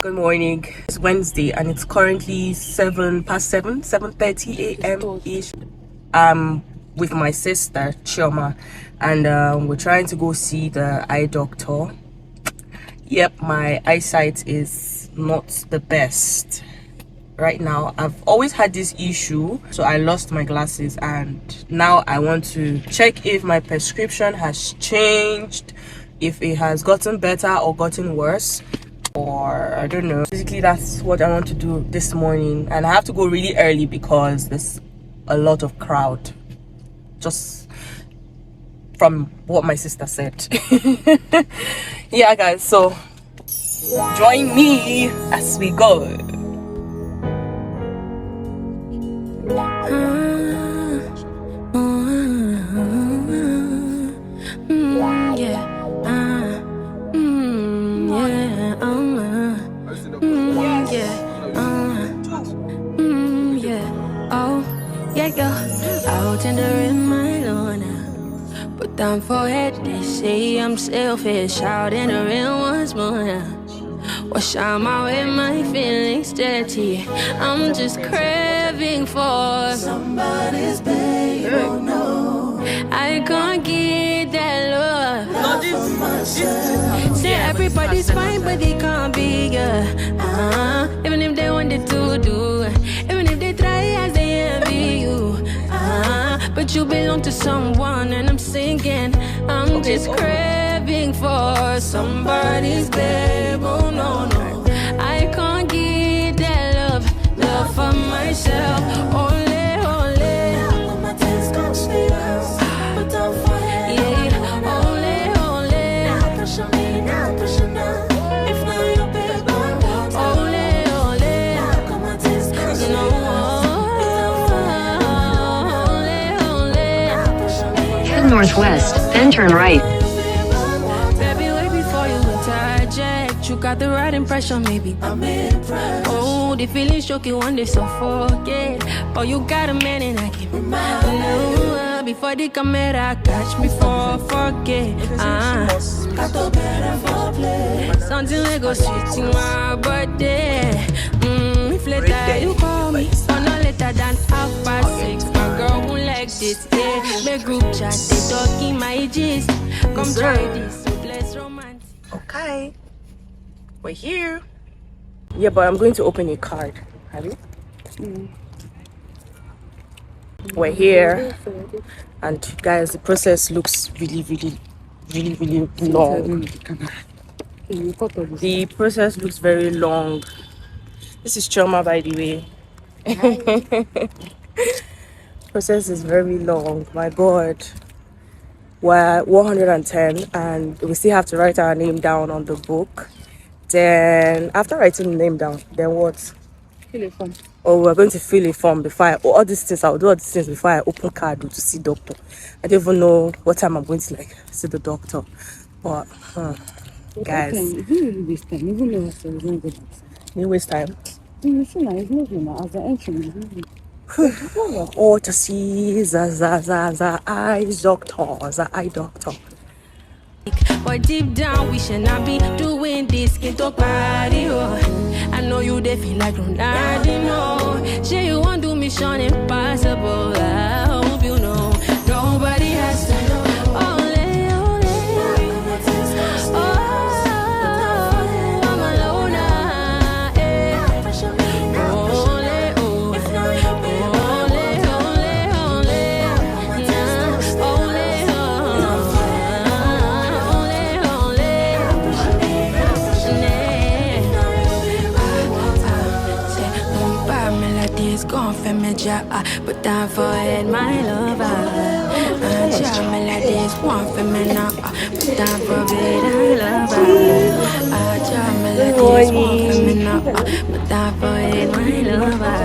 Good morning. It's Wednesday and it's currently 7:30 a.m. ish. I'm with my sister Chioma and we're trying to go see the eye doctor. Yep, my eyesight is not the best right now. I've always had this issue, so I lost my glasses and now I want to check if my prescription has changed, if it has gotten better or gotten worse, or I don't know. Basically that's what I want to do this morning, and I have to go really early because there's a lot of crowd, just from what my sister said. Yeah guys, so join me as we go. Out in the rim, my lona. Put down forehead, they say I'm selfish. Out in the rim once more now. Wash out my way, my feelings dirty. I'm just craving for somebody's baby. Oh no, I can't get that love. Say everybody's fine, but they can't be good. Even if they wanted to do, even if they try as they envy you. But you belong to someone, and I'm singing. I'm just craving for somebody's babe. Oh no, no, I can't get that love for myself. Only, only. My tears gon' stay out, but don't fight. Yeah, only, only. Now pressure me, now pressure now. If not your babe, I want only, only. Now got my tears gon' stay out. Northwest, then turn right. Baby, wait before you interject. You got the right impression, maybe I'm impressed. Oh, the feeling shook you one day, so forget. Oh, you got a man and I can remind you. Before the camera catch me for forget. Got to better for play. Something like go sweet in my birthday. If later you call me, or no later than 6:30. My girl who like this, yeah. Make group chat, they talking my gist. Come try this, let's romance. Okay, we're here. Yeah, but I'm going to open a card. Have you? We're here, and guys, the process looks really long. The process looks very long. This is Choma, by the way. Process is very long. My God, we're 110 and we still have to write our name down on the book. Then after writing the name down, then what? Fill a form. Oh, we're going to fill a form before all these things. I'll do all these things before I open card to see doctor. I don't even know what time I'm going to see the doctor. But guys, Even waste time. Even though it's not good. you waste time. It's not as the entry. Oh, to see the eye doctor. But deep down, we should not be doing this. Get to party, oh. I know you they feel like Ronaldinho. Say you want to mission impossible. I hope you know nobody has to know. Only, only. Oh, I'm alone now. Put down forehead, my lover. Try me like this, one for me now. Put down forehead, I love her. Try me like this, one for me now. Put down forehead, my lover.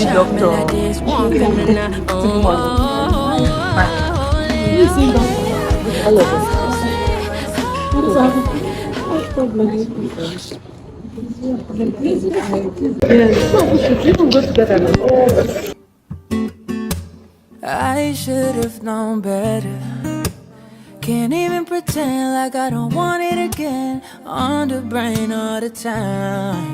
Try me like this, one for me now. I should have known better. Can't even pretend like I don't want it again. On the brain all the time.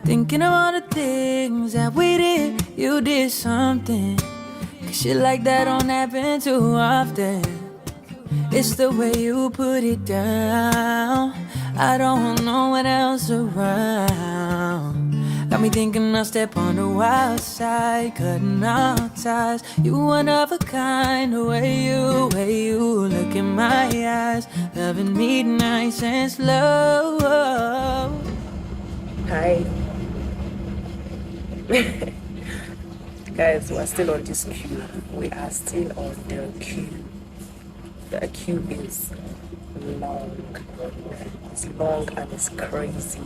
Thinking of all the things that we did. You did something. 'Cause shit like that don't happen too often. It's the way you put it down. I don't know what else around. Got me thinking I'll step on the wild side, cutting out ties. You one of a kind, the way you look in my eyes, loving me nice and slow. Hi. Guys, we're still on this queue. We are still on the queue. The queue is long. It's long and it's crazy.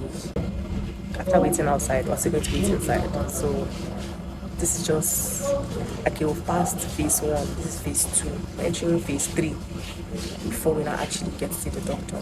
After waiting outside, we're still going to wait inside. So this is just like you've passed phase 1, this is phase 2, we're entering phase 3 before we now actually get to see the doctor.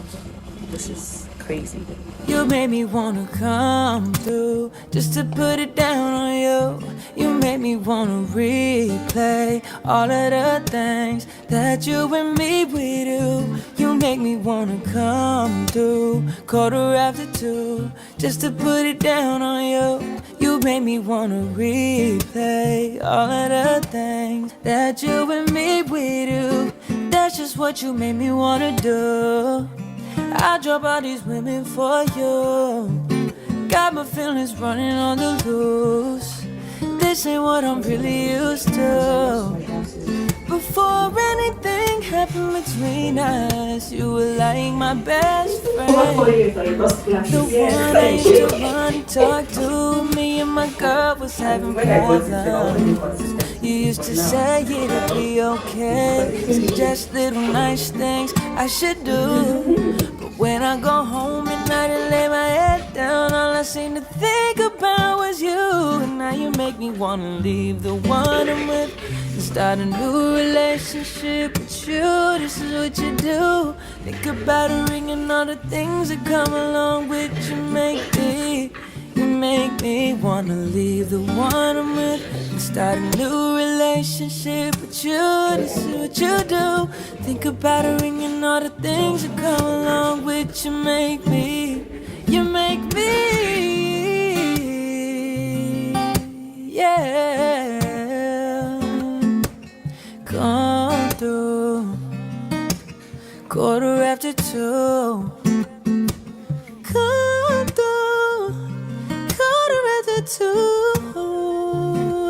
This is crazy. You made me wanna come through just to put it down on you. You made me wanna replay all of the things that you and me we do. You make me wanna come through 2:15 just to put it down on you. You made me wanna replay all of the things that you and me we do. That's just what you made me wanna do. I drop all these women for you. Got my feelings running on the loose. This ain't what I'm really used to. Before anything happened between us, you were like my best friend. The one I used to run and talk to. Me and my girl was having problems. You used to say it'd be okay, suggest little nice things I should do. But when I go home at night and lay my head down, all I seem to think about was you. And now you make me wanna leave the one I'm with and start a new relationship with you. This is what you do. Think about a ring and all the things that come along with you. You make me wanna leave the one I'm with and start a new relationship with you. This is what you do. Think about a ring and all the things that come along with you. You make me, yeah. Come through 2:15. Come through 2:15,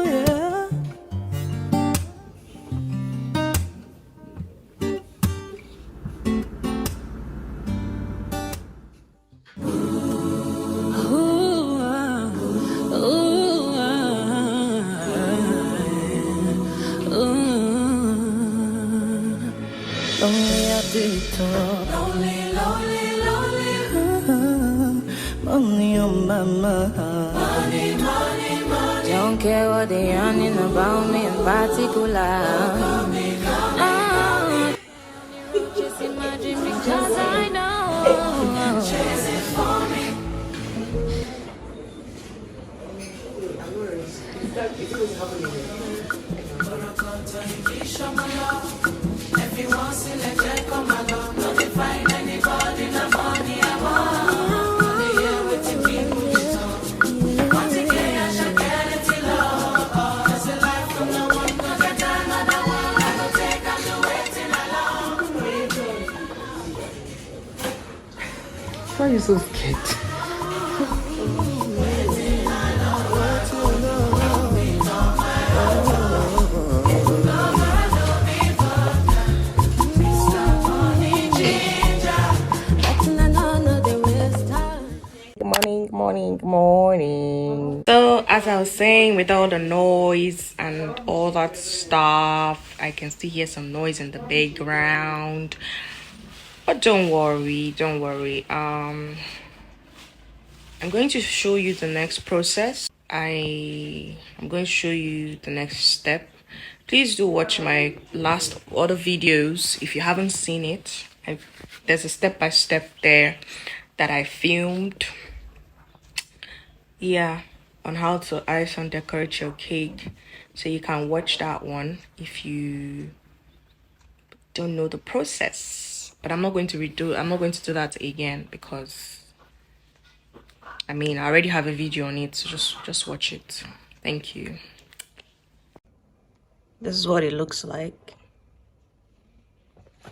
yeah. Lonely at the top. Lonely, lonely, lonely. Only on my mind. Money, money, money. Don't care what they yarning about me in particular. Just imagine because I know. Chase it for me. Everyone selected come along. Don't they find anybody in the money I want. They hear what you mean, put it on. Once again, I shall get it till love. It's a life from the one, no get another one. I don't take, I'm the waiting along. Why are you so scared? Morning. So as I was saying, with all the noise and all that stuff, I can still hear some noise in the background, but don't worry. I'm going to show you the next process. I'm going to show you the next step. Please do watch my last other videos if you haven't seen it. There's a step-by-step there that I filmed, on how to ice and decorate your cake, so you can watch that one if you don't know the process, but I'm not going to do that again because I mean I already have a video on it, so just watch it. Thank you. This is what it looks like.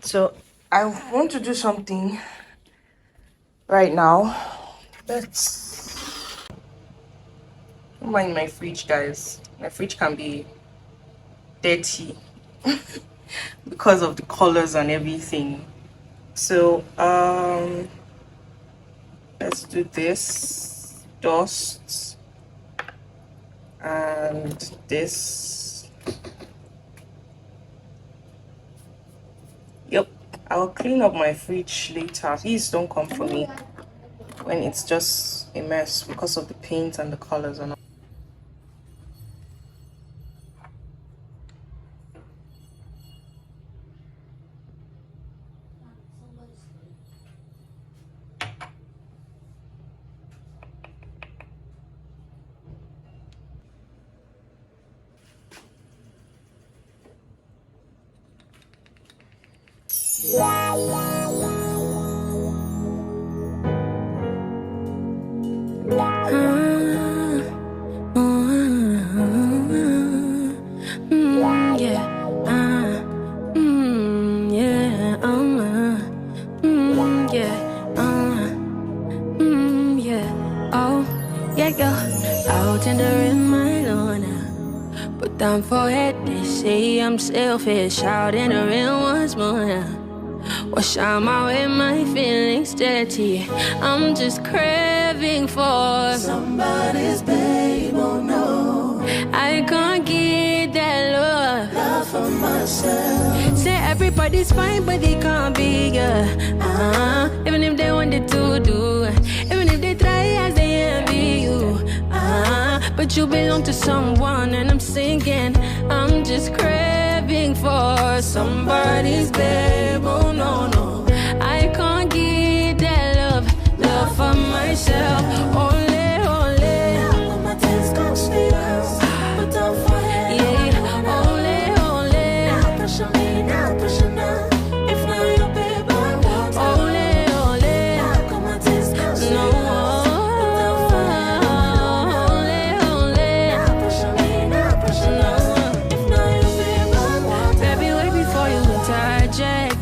So I want to do something right now. Don't mind my fridge, guys. My fridge can be dirty because of the colors and everything. So let's do this dust and this. Yep, I'll clean up my fridge later. Please don't come for me when it's just a mess because of the paint and the colors and all. Out in the rim, my Lord. Put down forehead, they say I'm selfish. Out in the rim once more. Wash out my way, my feelings dirty. I'm just craving for somebody's babe, oh no. I can't get that love for myself. Say everybody's fine, but they can't be, yeah. Even if they wanted to do, even if they try as they envy you. But you belong to someone, and I'm singing. I'm just craving for somebody's babe. Oh no, no, I can't get that love for myself. Only, only. My tears gon' sleep, but don't forget. Yeah, only. Now pressure me, now pressure now. If not your babe, I want only. Now got my tears gon' sleep. No.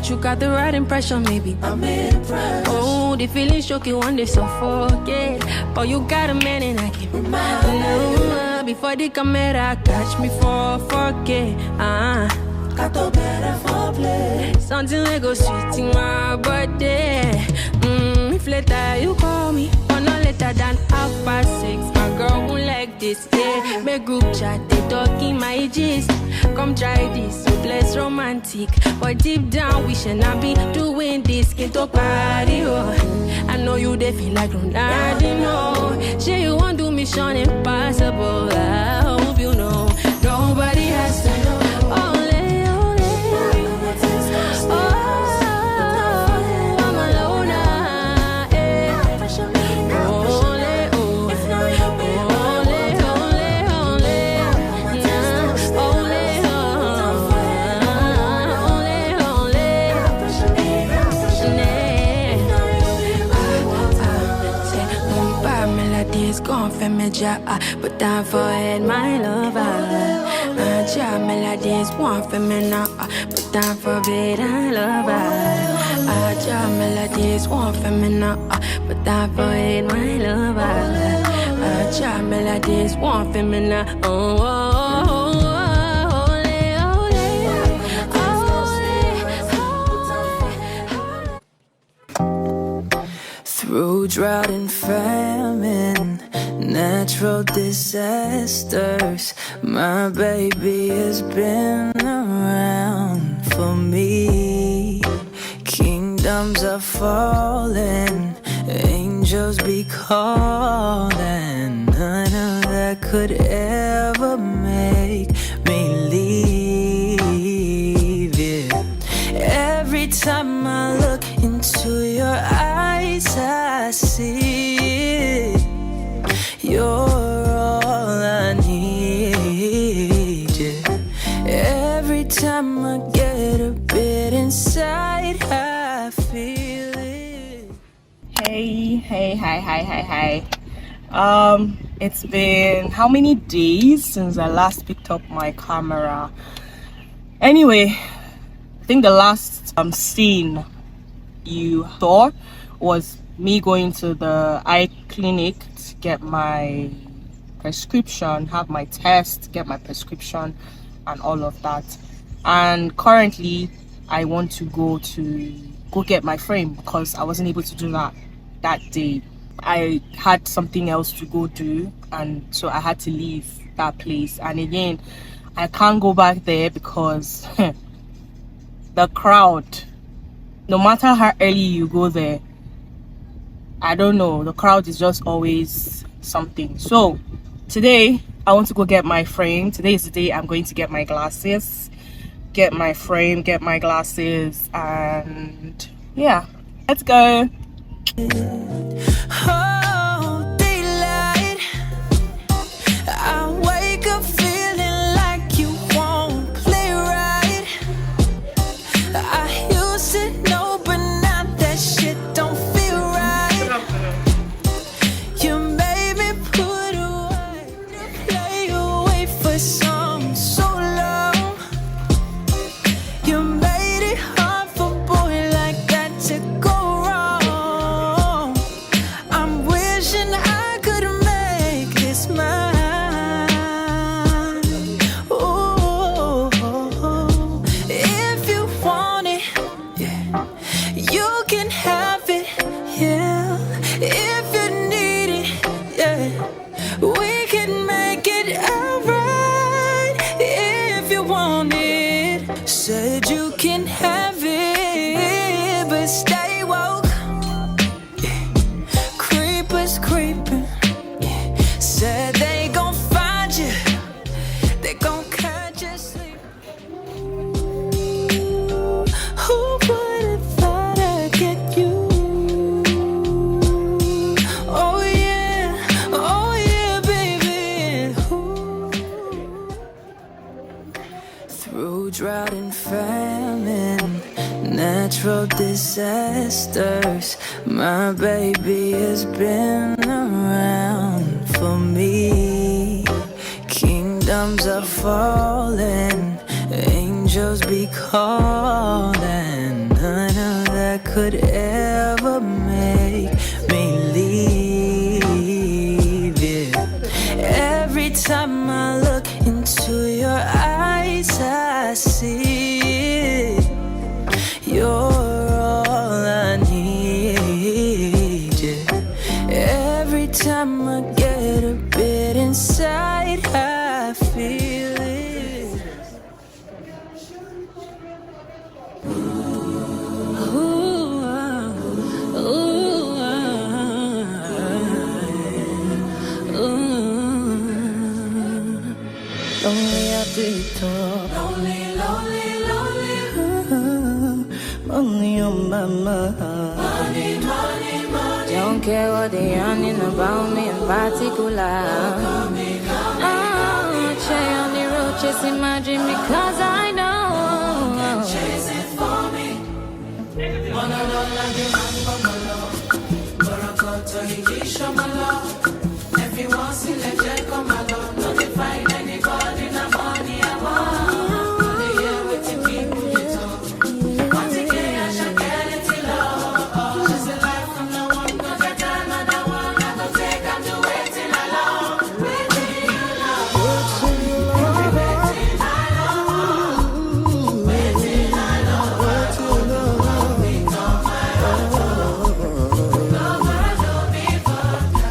You got the right impression, maybe I'm impressed. Oh, the feeling shook you one day, so forget. But you got a man and I can remind. Before the camera catch me for forget. Got to better for play. Something like go sweet in my birthday. If later you call me, or no later than 6:30. My girl won't like this, yeah. Make group chat, they talking my gist. Come try this, so less romantic. But deep down, we should not be doing this. Get to party, oh. I know you, they feel like Ronaldinho. Say you want to mission impossible. I hope you know. Nobody has to know. Only, only. Oh, I'm alone now. Only, oh. Gone for me, but down for head, my lover. Job melodies, one for me now, but down for bed, I love her. Job melodies, one for me now, but down for head, my lover. Job melodies, one for me now, oh, oh, oh, oh. Through drought and famine, natural disasters, my baby has been around for me. Kingdoms are falling, angels be calling. None of that could ever make me leave, yeah. Every time I look into your eyes, I see it. You're all I need, yeah. Every time I get a bit inside, Hi. It's been how many days since I last picked up my camera? Anyway, I think the last scene you saw was me going to the eye clinic to get my prescription, have my test, get my prescription and all of that. And currently I want to go get my frame because I wasn't able to do that day. I had something else to go do, and so I had to leave that place. And again, I can't go back there because the crowd, no matter how early you go there, I don't know, the crowd is just always something. So today I want to go get my frame. Today is the day I'm going to get my glasses, get my frame, get my glasses, and yeah, let's go. Oh, daylight. I wake up feeling like you won't play right. I used to know, but now that shit don't feel right. You made me put away, play away for so long. You made it hard for a boy like that to go wrong. I'm wishing I could make this mine. Ooh, if you want it, yeah, you can have it, yeah. If you need it, yeah, we can make it alright. If you want it, said you can have it, but stay woke. Creepers creeping, yeah. Said they gon' find you, they gon' catch you sleeping. Who would've thought I'd get you? Oh yeah, baby. Ooh. Through drought and famine, natural disasters, my baby has been around for me. Kingdoms are falling, angels be calling. None of that could ever make me leave, yeah. Every time I look into your eyes, I see it. You're all I need, yeah. Every time I get a bit inside, I feel it. Lonely at the top, money on my mind. Don't care what they yarning about me in particular. Stay on the road chasing my dream because I know you can chase it for me. Everyone see legend come along. No they find anybody na money I want. No they hear what the people they talk. Once again I shall get it till love. Just a life from no one, no get another one. I go take and do it till I love. Waiting you love. Waiting I love. Waiting I love. Waiting on my heart. Lover don't be vodka.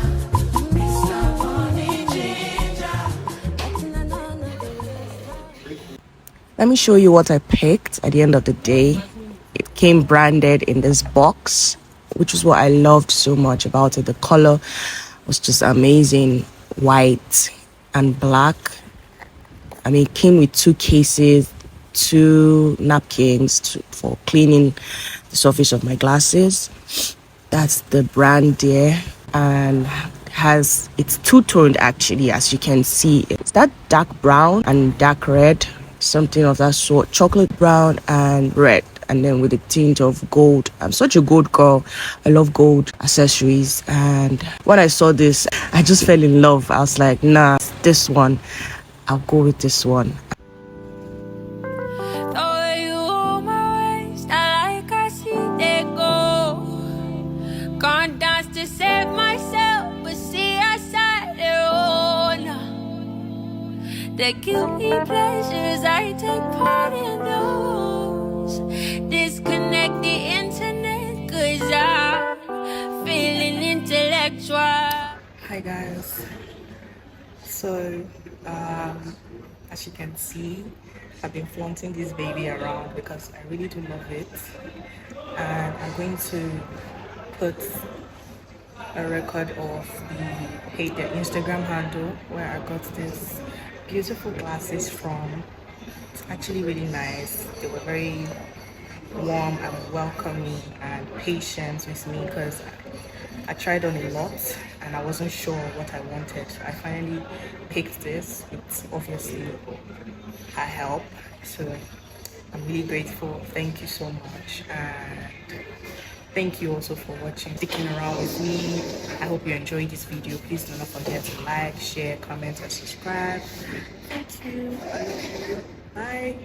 Mr. Money Ginger. Let me show you what I picked at the end of the day. It came branded in this box, which is what I loved so much about it. The color was just amazing, white and black. I mean, it came with 2 cases, 2 napkins for cleaning the surface of my glasses. That's the brand there, and it's two-toned actually, as you can see. It's that dark brown and dark red, something of that sort, chocolate brown and red. and then with a tinge of gold. I'm such a gold girl. I love gold accessories, and when I saw this, I just fell in love. I was like, nah, this one, I'll go with this one. Can't dance to save myself, but see outside their own. The guilty pleasures I take part in those. Disconnect the internet, cause I'm feeling intellectual. Hi guys. So as you can see, I've been flaunting this baby around because I really do love it, and I'm going to put a record of the Instagram handle where I got this beautiful glasses from. It's actually really nice. They were very warm and welcoming and patient with me because I tried on a lot and I wasn't sure what I wanted. I finally picked this. It's obviously her help, so I'm really grateful. Thank you so much, and thank you also for watching, sticking around with me. I hope you enjoyed this video. Please do not forget to like, share, comment, and subscribe. Thank you. I love you. Bye.